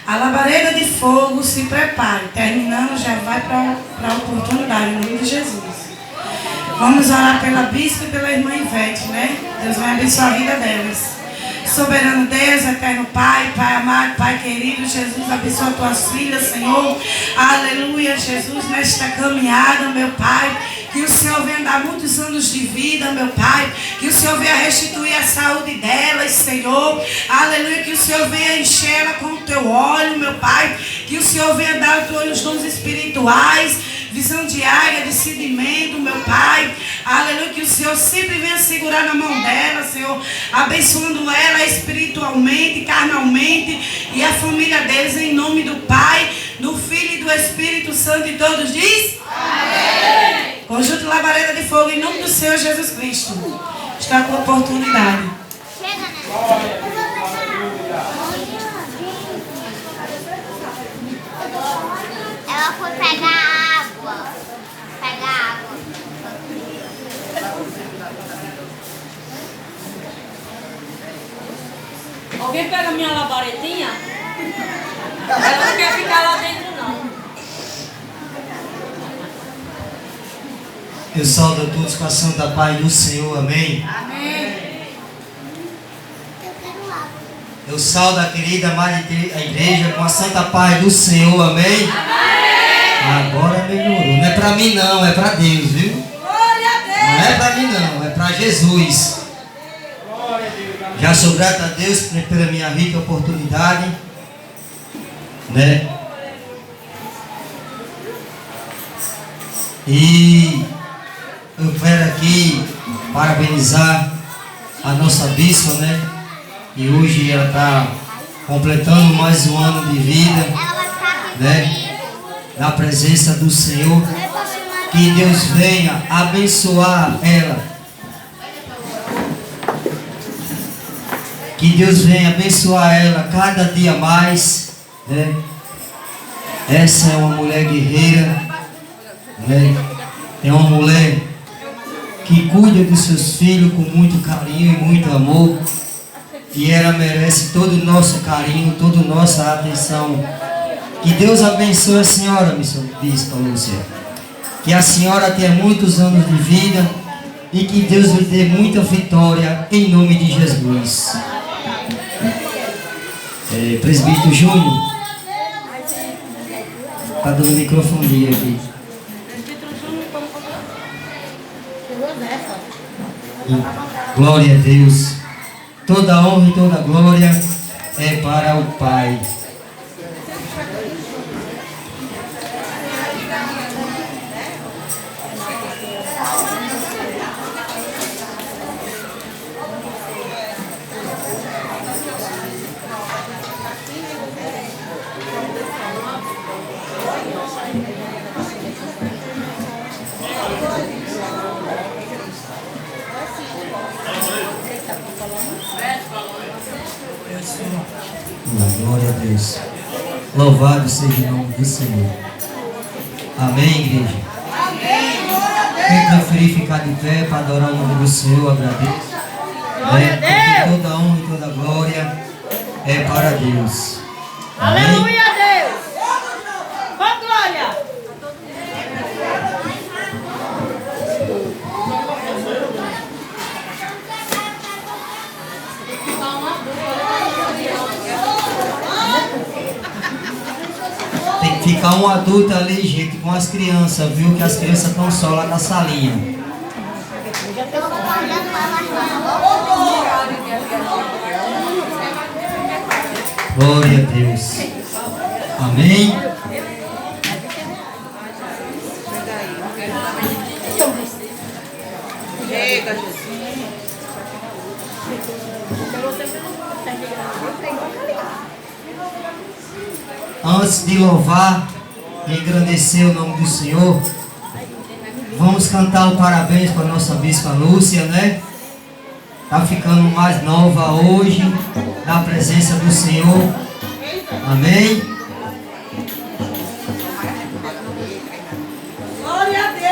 A labareda de fogo se prepare. Terminando, já vai para a oportunidade, em nome de Jesus. Vamos orar pela bispa e pela irmã Ivete, né? Deus vai abençoar a vida delas. Soberano Deus, eterno Pai, Pai amado, Pai querido, Jesus, abençoa tuas filhas, Senhor. Aleluia, Jesus, nesta caminhada, meu Pai. Que o Senhor venha dar muitos anos de vida, meu Pai. Que o Senhor venha restituir a saúde delas, Senhor. Aleluia, que o Senhor venha encher-la com o teu óleo, meu Pai. Que o Senhor venha dar os dons espirituais, visão diária, discernimento, meu Pai. Aleluia, que o Senhor sempre venha segurar na mão dela, Senhor, abençoando ela espiritualmente, carnalmente e a família deles, em nome do Pai, do Filho e do Espírito Santo, e todos diz amém. Conjunto Labareda de Fogo, em nome do Senhor Jesus Cristo. Está com oportunidade. Ela foi pegar água. Alguém pega minha labaredinha? Ela não quer ficar lá dentro, não. Eu saúdo a todos com a santa paz do Senhor, amém? Amém. Eu saúdo a querida amada igreja com a santa paz do Senhor, amém? Amém. Agora melhorou. Não é para mim não, é para Deus, viu? Glória a Deus. Não é para mim não, é para Jesus. Já sou grato a Deus pela minha rica oportunidade, né? E eu quero aqui parabenizar a nossa bispa, né? E hoje ela está completando mais um ano de vida, né? Na presença do Senhor. Que Deus venha abençoar ela. Que Deus venha abençoar ela cada dia mais, né? Essa é uma mulher guerreira, né? É uma mulher que cuida dos seus filhos com muito carinho e muito amor. E ela merece todo o nosso carinho, toda a nossa atenção. Que Deus abençoe a senhora, bispa Lúcia. Que a senhora tenha muitos anos de vida e que Deus lhe dê muita vitória em nome de Jesus. Presbítero Júnior, está dando microfone aqui. Glória a Deus. Toda honra e toda glória é para o Pai. Glória a Deus. Louvado seja o nome do Senhor. Amém, igreja? Quem preferir ficar de pé para adorar o nome do Senhor, agradeço. Porque toda honra e toda glória é para Deus. Amém? Aleluia a Deus. Ó glória. Tem que ficar um adulto ali, gente, com as crianças, viu? Que as crianças estão só lá na salinha. Glória a Deus. Amém. Chega, Jesus. Antes de louvar e engrandecer o nome do Senhor, vamos cantar o parabéns para a nossa bispa Lúcia, né? Está ficando mais nova hoje, na presença do Senhor. Amém? Glória a Deus.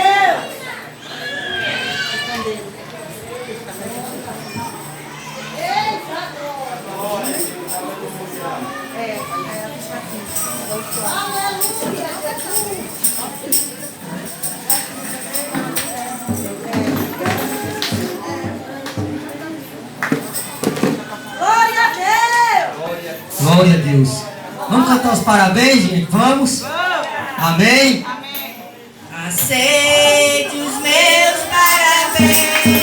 Glória a Deus. Vamos cantar os parabéns, gente? Vamos? Amém? Aceite os meus parabéns.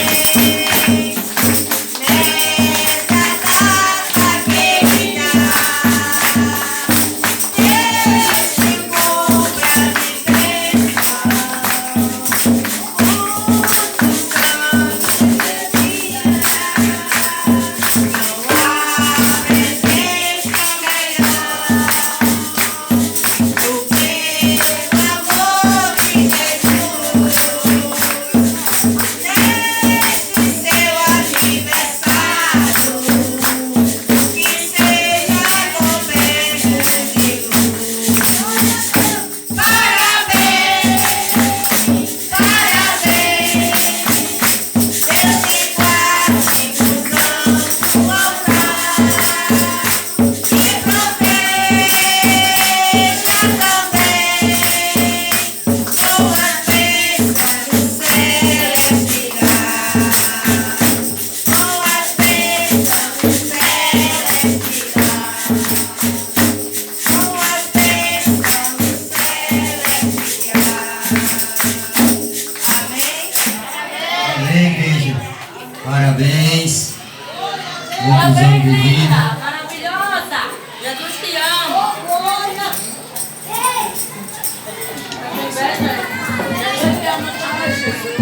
Amém, igreja. Parabéns. Muitos anos de vida. Maravilhosa. Jesus te ama. Jesus te ama também, Jesus.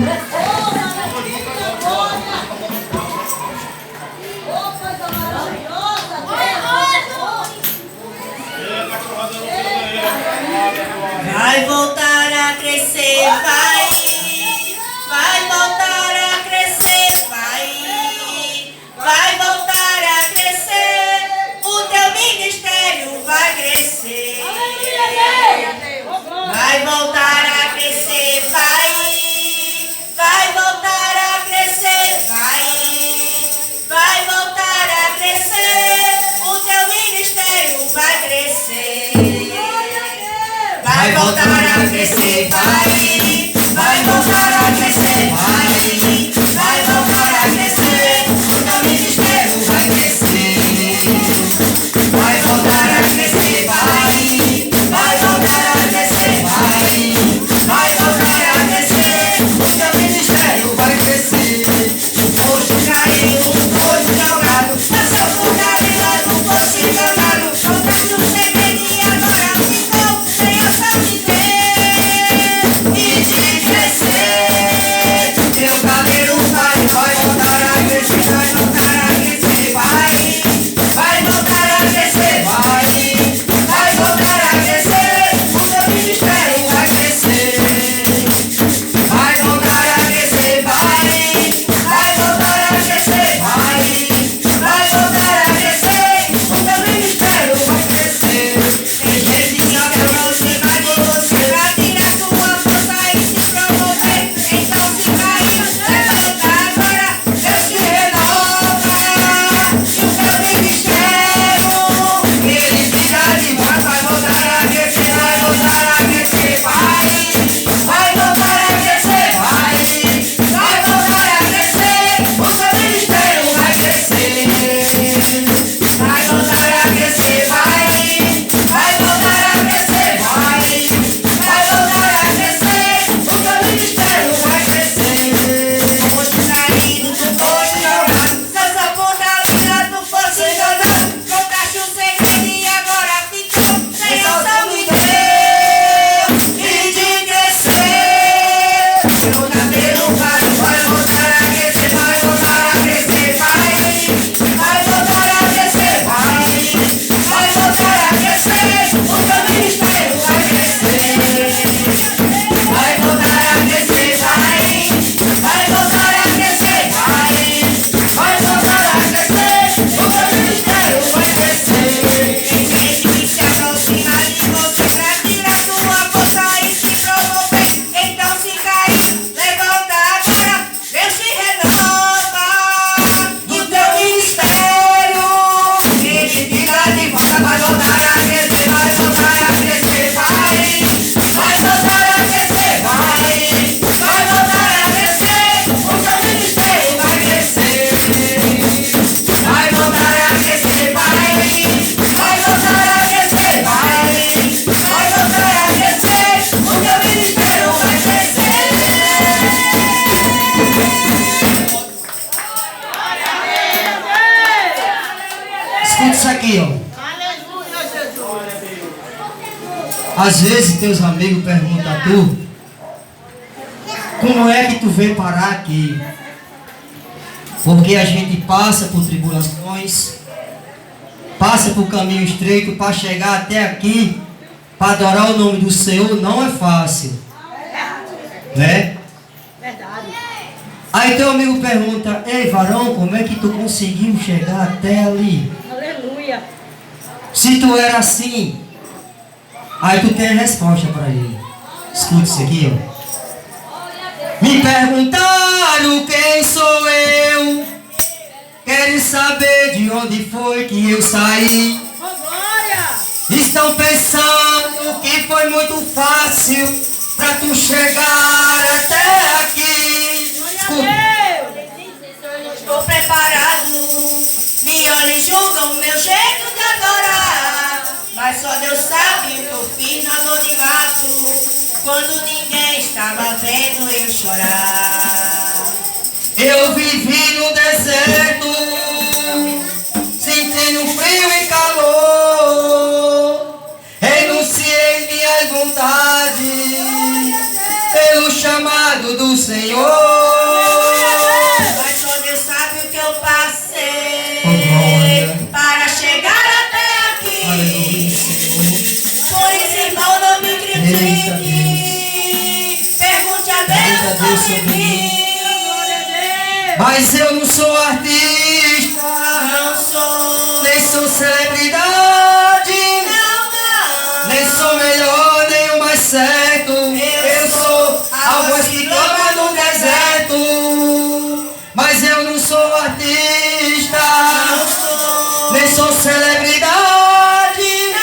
Vai voltar a crescer, vai. Vai voltar a crescer, vai. Vai voltar a crescer. O teu ministério vai crescer. Vai voltar a crescer, vai. Vai voltar a crescer, vai. Vai voltar a crescer. O teu ministério vai crescer. Vai voltar a crescer, vai. Vai voltar a crescer, vai. Vai voltar a crescer. O teu ministério vai crescer. Vai voltar a crescer, vai. Vai voltar a crescer, vai. Vai voltar a crescer. O teu ministério vai crescer. O poço caiu, o poço jogado. Passou por Galileu, o poço enganado. Voltando semente e agora ficou. Sem ação de Deus. Escuta isso aqui, ó. Às vezes teus amigos perguntam a tu, como é que tu veio parar aqui? Porque a gente passa por tribulações, passa por caminho estreito para chegar até aqui, para adorar o nome do Senhor, não é fácil. Né? Verdade. Aí teu amigo pergunta, ei varão, como é que tu conseguiu chegar até ali? Aleluia. Se tu era assim, aí tu tem a resposta para ele. Escuta isso aqui, ó. Me perguntaram quem sou eu, querem saber de onde foi que eu saí. Oh, glória. Estão pensando que foi muito fácil pra tu chegar até aqui. Escuta. Estou preparado, me olham e julgam o meu jeito de adorar. Mas só Deus sabe o que eu fiz no anonimato, quando ninguém estava vendo eu chorar. Eu vivi no deserto, sentindo frio e calor. Renunciei minhas vontades pelo chamado do Senhor. Mas só Deus sabe o que eu passei para chegar até aqui. Aleluia, Senhor. Por isso, irmão, não me critique. Pergunte a Deus sobre mim. Mas eu não sou artista, Não sou, nem sou celebridade, não. nem sou melhor, nem o mais certo. Eu sou a voz que clama no deserto. Mas eu não sou artista, nem sou celebridade,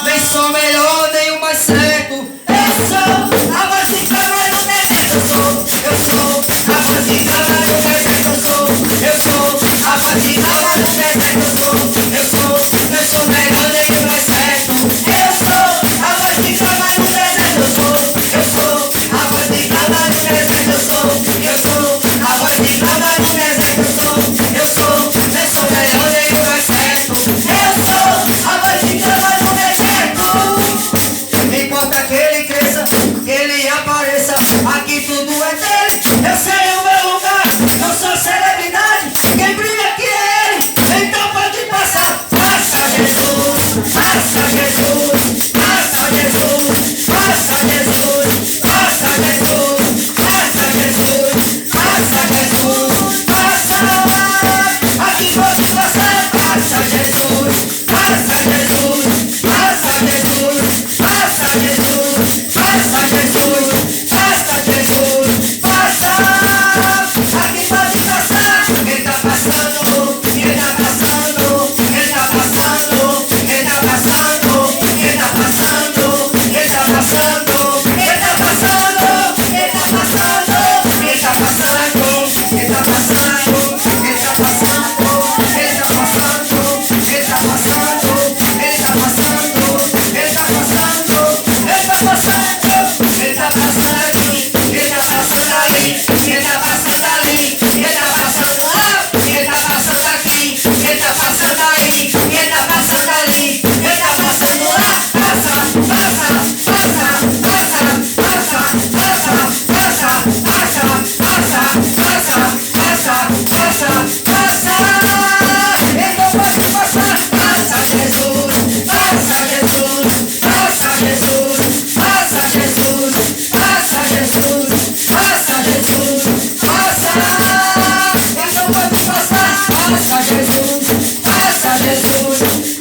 nem sou melhor, nem o mais certo. Eu sou a voz que clama no deserto. Eu sou a voz que clama no deserto. Eu sou a voz que clama no deserto. Eu sou melhor, nem o mais certo. Eu sou a voz que clama no deserto. Eu sou a voz que clama no deserto. Eu sou a voz que clama no deserto. Eu sou melhor, nem o mais certo. Eu sou a voz que clama no deserto. Não importa que ele cresça, que ele apareça, aqui tudo é dele. Eu sei o meu lugar, eu sou celebridade, quem brilha aqui é ele. Então pode passar, passa Jesus, passa Jesus, passa Jesus, passa Jesus, passa Jesus, passa Jesus, passa Jesus, passa. Aqui pode passar, passa Jesus, passa Jesus, passa Jesus, passa Jesus, passa Jesus, passa Jesus, passa. Aqui pode passar, ele tá passando, ele tá passando, ele tá passando, ele tá passando, ele tá passando, ele tá passando, ele tá passando, ele tá passando, ele tá passando, ele tá passando, ele tá passando, ele tá passando, ele tá passando, ele tá passando, ele tá passando, ele tá passando, ele tá passando aqui, ele tá passando ali, ele tá passando ali, ele tá passando lá, ele tá passando aqui, ele tá passando aí, ele tá passando ali, ele tá passando lá, passa, passa, passa, passa, passa, passa, passa, passa, passa, passa, passa, passa, passa. Então pode passar, passa Jesus, passa Jesus, passa Jesus, passa Jesus, passa Jesus, passa Jesus, passa. Então pode passar, passa Jesus, passa Jesus,